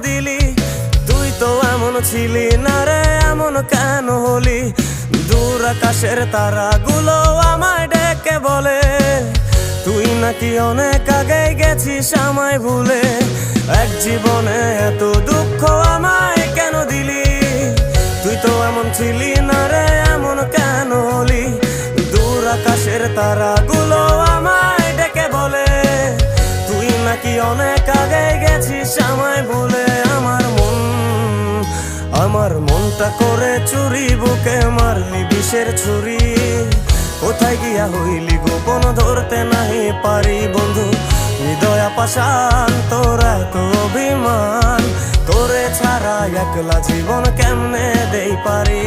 দিলি? তুই তো এমন ছিলি না রে, এমন কেন হলি? দূর আকাশের তারাগুলো আমায় ডেকে বলে তুই নাকি অনেক আগে গেছিস আমায় ভুলে। এক জীবনে এত দুঃখ আমায় কেন দিলি? তুই তো এমন ছিলি না রে, এমন কেন হলি? দূর আকাশের তারাগুলো আমায় ডেকে বলে তুই নাকি অনেক আগে গেছিস আমায় ভুলে। আমার মনটা করে চুরি, বুকে মারলি বিষের ছুরি। কোথায় গিয়া হইলি গোপন ধরতে নাহি পারি বন্ধু। হৃদয় পাষাণ তোর এত অভিমান, তোরে ছাড়া একলা জীবন কেমনে দেই পারি?